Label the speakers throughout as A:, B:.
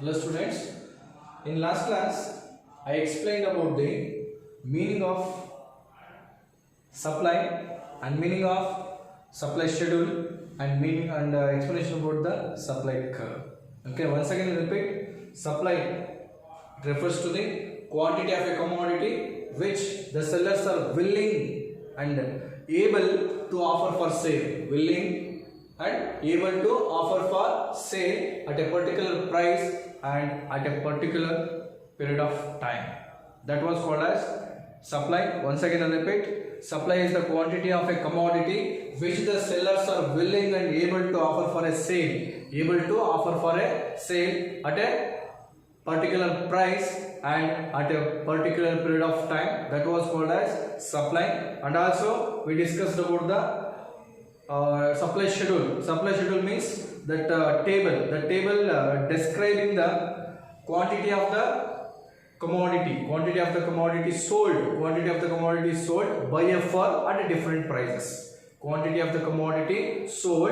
A: Hello students, in last class I explained about the meaning of supply and meaning of supply schedule and meaning and explanation about the supply curve. Okay, once again repeat. Supply refers to the quantity of a commodity which the sellers are willing and able to offer for sale. Willing and able to offer for sale at a particular price and at a particular period of time. That was called as supply. Once again I repeat, supply is the quantity of a commodity which the sellers are willing and able to offer for a sale. Able to offer for a sale at a particular price and at a particular period of time. That was called as supply. And also we discussed about the supply schedule. Supply schedule means that table describing the quantity of the commodity sold by a firm at different prices. Quantity of the commodity sold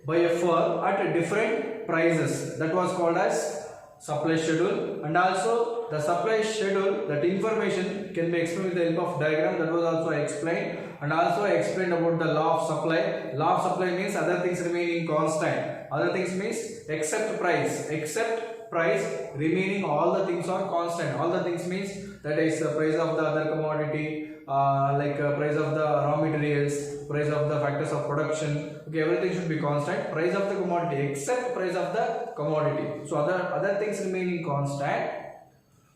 A: by a firm at different prices. That was called as supply schedule. And also the supply schedule, that information can be explained with the help of diagram. That was also explained. And also I explained about the law of supply. Law of supply means other things remaining constant. Other things means except price remaining, all the things are constant. All the things means that is the price of the other commodity, price of the raw materials, price of the factors of production. Okay, everything should be constant. Price of the commodity except price of the commodity. So other things remaining constant.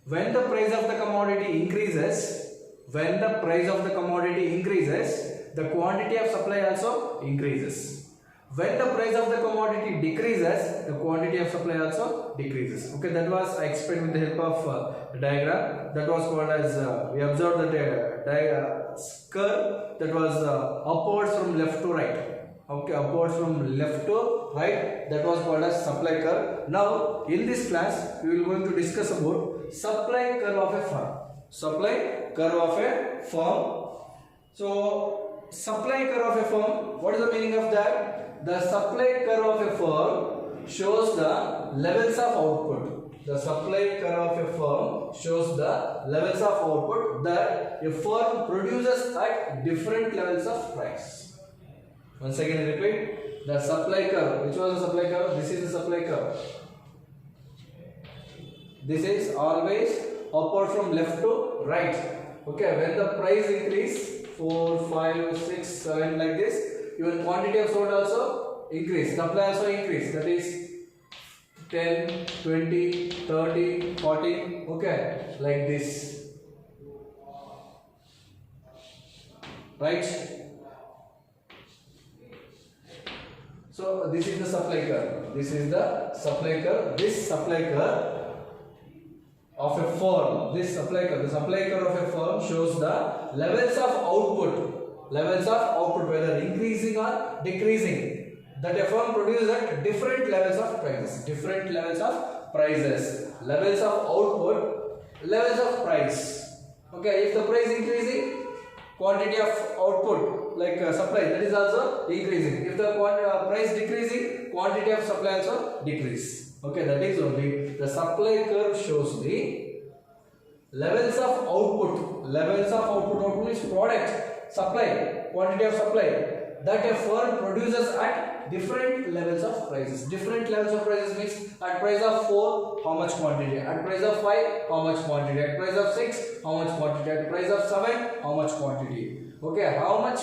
A: When the price of the commodity increases, the quantity of supply also increases. When the price of the commodity decreases, the quantity of supply also decreases. Okay, that was I explained with the help of diagram. That was called as we observed that curve that was upwards from left to right. Okay, upwards from left to right. That was called as supply curve. Now in this class we will going to discuss about supply curve of a firm. Supply curve of a firm. So supply curve of a firm. What is the meaning of that? The supply curve of a firm shows the levels of output. The supply curve of a firm shows the levels of output that a firm produces at different levels of price. Once again repeat, the supply curve. Which was the supply curve? This is the supply curve. This is always upward from left to right. Okay, when the price increase 4, 5, 6, 7 like this, your quantity of sold also increase, supply also increase, that is 10, 20, 30, 40, okay, like this, right? So this is the supply curve. This is the supply curve. This supply curve of a firm, the supply curve of a firm shows the levels of output. Whether increasing or decreasing, that a firm produces at different levels of prices. Levels of output, levels of price. Okay, if the price increasing, quantity of output like supply, that is also increasing. If the price decreasing, quantity of supply also decrease. Okay, that is only the supply curve shows the levels of output. Output means product. Supply, quantity of supply that a firm produces at different levels of prices. Different levels of prices means at price of 4, how much quantity? At price of 5, how much quantity? At price of 6, how much quantity? At price of 7, how much quantity? Okay, how much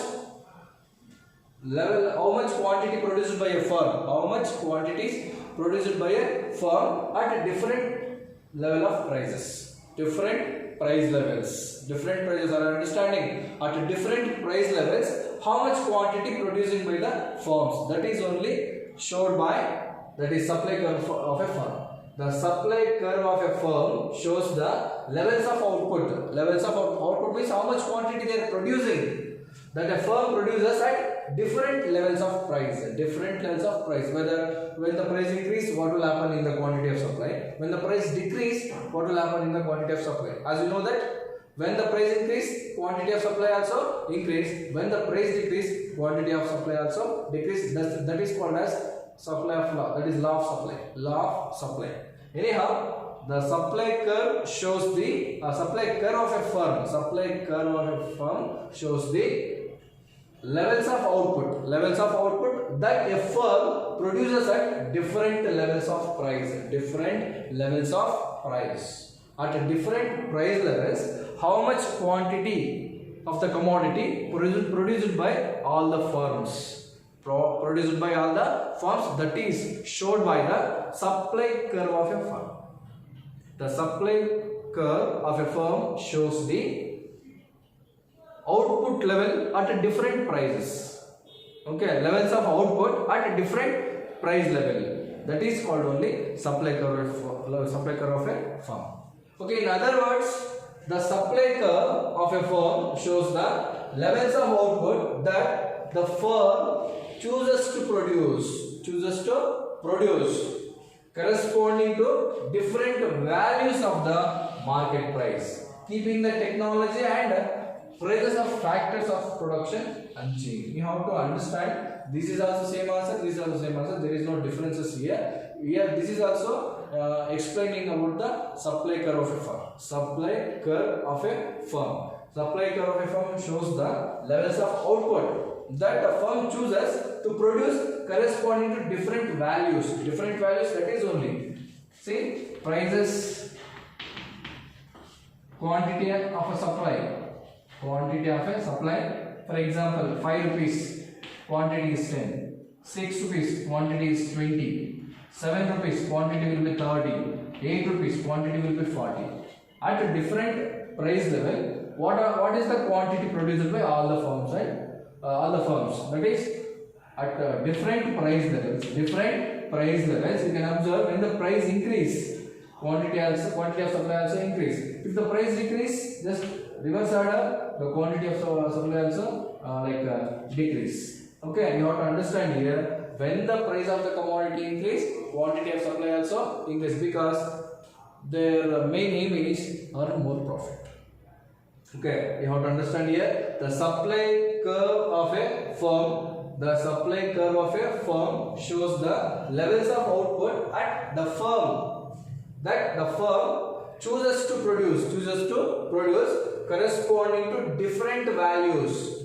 A: quantity produced by a firm? How much quantities produced by a firm at a different level of prices? Different price levels. Different prices are understanding at different price levels how much quantity producing by the firms. That is only showed by, that is supply curve of a firm. The supply curve of a firm shows the levels of output. Levels of output means how much quantity they are producing. That a firm produces at different levels of price. Whether when the price increase, what will happen in the quantity of supply? When the price decrease, what will happen in the quantity of supply? As you know that when the price increase, quantity of supply also increase. When the price decrease, quantity of supply also decrease. That is called as supply of law, that is law of supply. Law of supply. Anyhow, the supply curve shows the supply curve of a firm. Supply curve of a firm shows the levels of output. Levels of output that a firm produces at different levels of price. Different levels of price. At different price levels, how much quantity of the commodity produced by all the firms. Produced by all the firms, that is showed by the supply curve of a firm. The supply curve of a firm shows the output level at different prices. Okay, levels of output at different price level. That is called only supply curve of a firm. Okay, in other words, the supply curve of a firm shows the levels of output that the firm chooses to produce corresponding to different values of the market price, keeping the technology and prices of factors of production unchanged. You have to understand this is also same answer, this is also same answer. There is no differences here. Here this is also explaining about the supply curve of a firm. Supply curve of a firm. Supply curve of a firm shows the levels of output that the firm chooses to produce corresponding to different values. Different values, that is only, see, prices, quantity of a supply. Quantity of a supply. For example, 5 rupees quantity is 10. 6 rupees quantity is 20. 7 rupees quantity will be 30. 8 rupees quantity will be 40. At a different price level, what is the quantity produced by all the firms, right? All the firms. That is at different price levels. Different price levels, you can observe when the price increase, quantity of supply also increase. If the price decrease, just reverse order, the quantity of supply also decrease. Okay, you have to understand here, when the price of the commodity increase, quantity of supply also increase, because their main aim is earn more profit. Okay, you have to understand here, the supply curve of a firm. The supply curve of a firm shows the levels of output at the firm that the firm chooses to produce corresponding to different values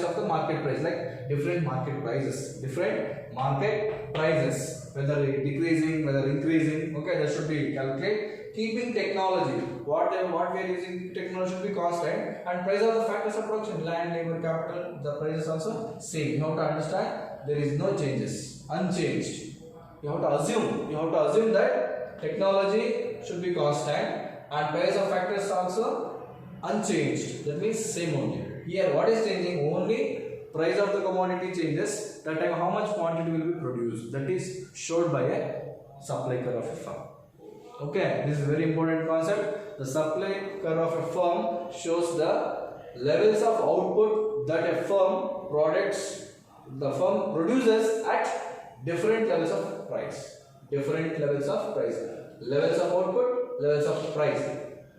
A: of the market price, like different market prices, whether decreasing, whether increasing. Okay, that should be calculated. Keeping technology, what we are using technology should be constant, and price of the factors of production, land, labor, capital, the price is also same. You have to understand there is no changes, unchanged. You have to assume that technology should be constant and price of factors also unchanged. That means same only. Here what is changing? Only price of the commodity changes. That time how much quantity will be produced, that is showed by a supply curve of a firm. Okay, this is a very important concept. The supply curve of a firm shows the levels of output that a firm produces at different levels of price. Levels of output, levels of price.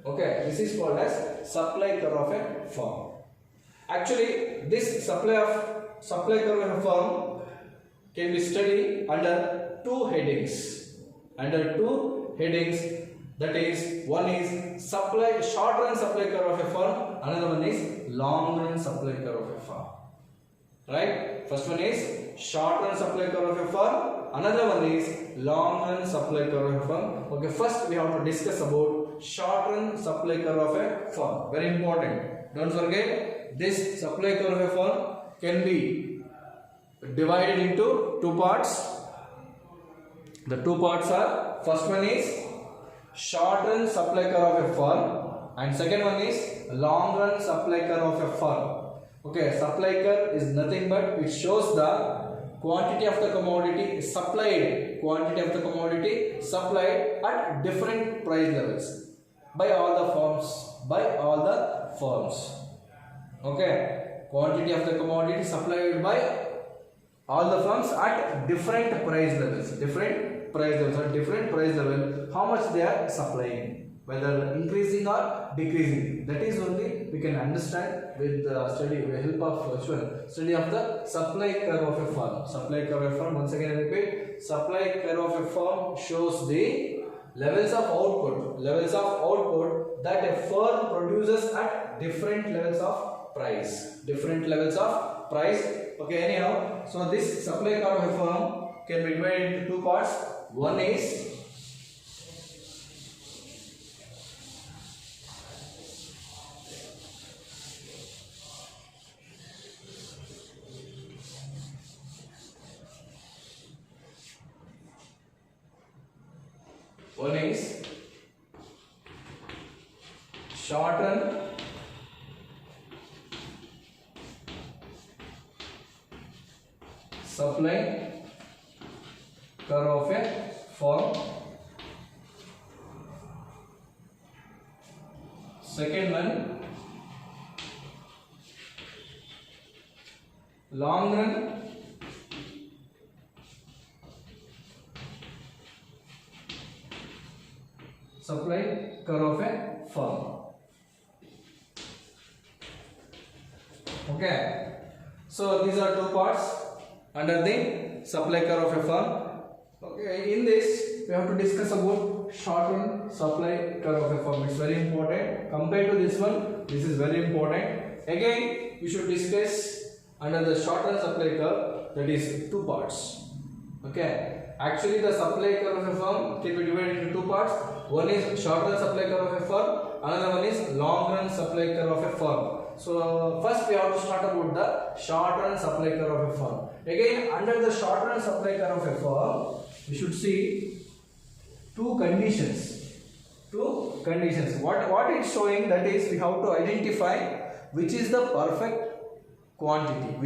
A: Okay, this is called as supply curve of a firm. Actually, this supply curve of a firm can be studied under two headings. That is, one is short run supply curve of a firm, another one is long run supply curve of a firm. Right? First one is short run supply curve of a firm, another one is long run supply curve of a firm. Okay, first we have to discuss about short run supply curve of a firm. Very important. Don't forget, this supply curve of a firm can be divided into two parts. The two parts are, first one is short run supply curve of a firm and second one is long run supply curve of a firm. Okay, supply curve is nothing but it shows the quantity of the commodity supplied at different price levels by all the firms. Okay, quantity of the commodity supplied by all the firms at different price levels. At different price level, how much they are supplying, whether increasing or decreasing. That is only we can understand with the help of study of the supply curve of a firm. Supply curve of a firm, once again I repeat, supply curve of a firm shows the levels of output that a firm produces at different levels of price. Okay, anyhow, so this supply curve of a firm can be divided into two parts. One is shorten supply curve of a firm. Second one, long run supply curve of a firm. Okay, so these are two parts under the supply curve of a firm. Okay, in this we have to discuss about short-run supply curve of a firm. It's very important. Compared to this one, this is very important. Again, we should discuss under the short-run supply curve, that is two parts. Okay, actually the supply curve of a firm can be divided into two parts. One is short-run supply curve of a firm, another one is long-run supply curve of a firm. So first we have to start about the short-run supply curve of a firm. Again, under the short-run supply curve of a firm, we should see two conditions. What it's showing, that is, we have to identify which is the perfect quantity.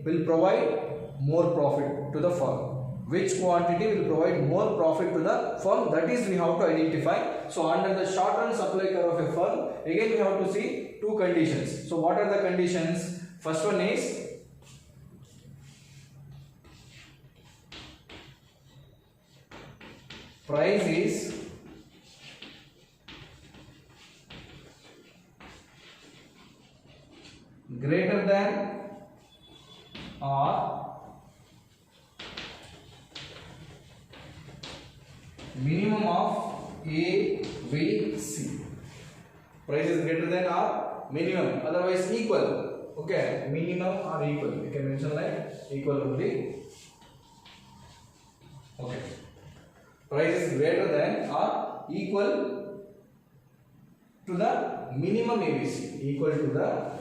A: Will provide more profit to the firm. Which quantity will provide more profit to the firm, that is we have to identify. So under the short-run supply curve of a firm, again we have to see two conditions. So what are the conditions? First one is price is greater than or minimum of A, B, C. Price is greater than or minimum, otherwise equal. Okay, minimum or equal. We can mention like equal only. Okay. Price is greater than or equal to the minimum ABC. Equal to the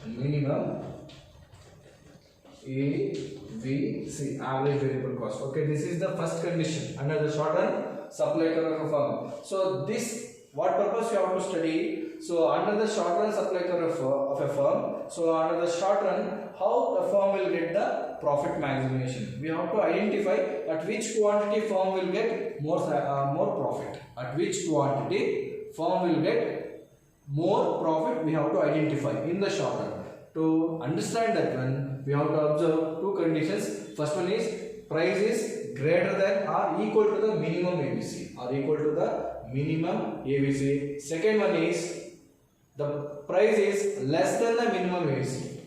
A: minimum A, B, C, average variable cost. Okay, this is the first condition under the short-run supply curve of a firm. So this, what purpose you have to study? So under the short-run supply curve of a firm, so under the short-run, how the firm will get the profit maximization? We have to identify at which quantity firm will get more profit. At which quantity firm will get more profit, we have to identify in the short-run. To understand that one, we have to observe two conditions. First one is price is greater than or equal to the minimum ABC. Second one is the price is less than the minimum ABC.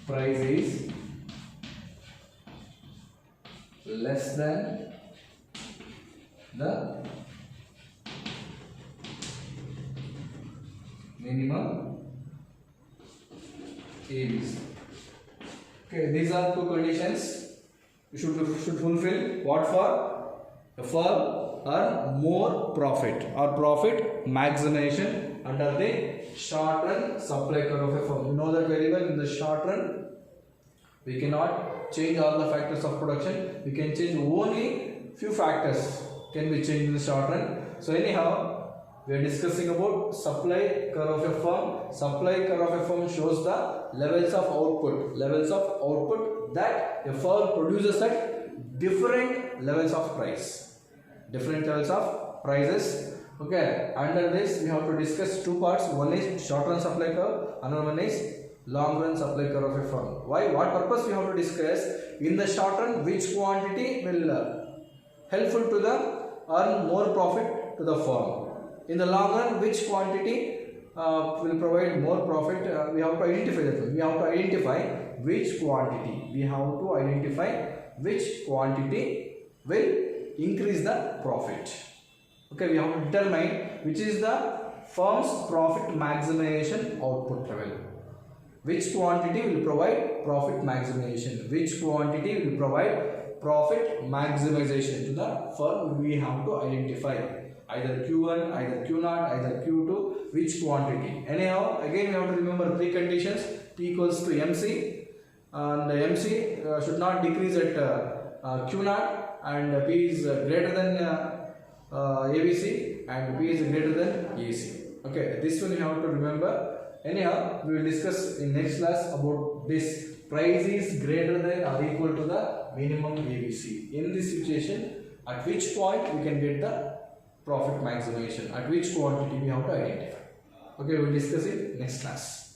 A: Price is less than the minimum ABC. Okay, these are two conditions you should fulfill. What for? The firm earn more profit or profit maximization under the short run supply curve of a firm. You know that very well. In the short run, we cannot change all the factors of production. We can change only few factors can be changed in the short run. So anyhow, we are discussing about supply curve of a firm. Supply curve of a firm shows the levels of output that a firm produces at different levels of price, different levels of prices. Okay, under this we have to discuss two parts. One is short run supply curve, another one is long run supply curve of a firm. Why? What purpose we have to discuss? In the short run, which quantity will helpful to the earn more profit to the firm. In the long run, which quantity will provide more profit? We have to identify that one. We have to identify which quantity. We have to identify which quantity will increase the profit. Okay, we have to determine which is the firm's profit maximization output level. Which quantity will provide profit maximization? Which quantity will provide profit maximization to the firm? We have to identify either Q1, either Q0, either Q2, which quantity. Anyhow, again we have to remember three conditions: P equals to MC, and MC should not decrease at Q0, and P is greater than ABC, and P is greater than AC. Okay, this one you have to remember. Anyhow, we will discuss in next class about this. Price is greater than or equal to the minimum ABC. In this situation, at which point we can get the profit maximization? At which quantity we have to identify? Okay, we will discuss it next class.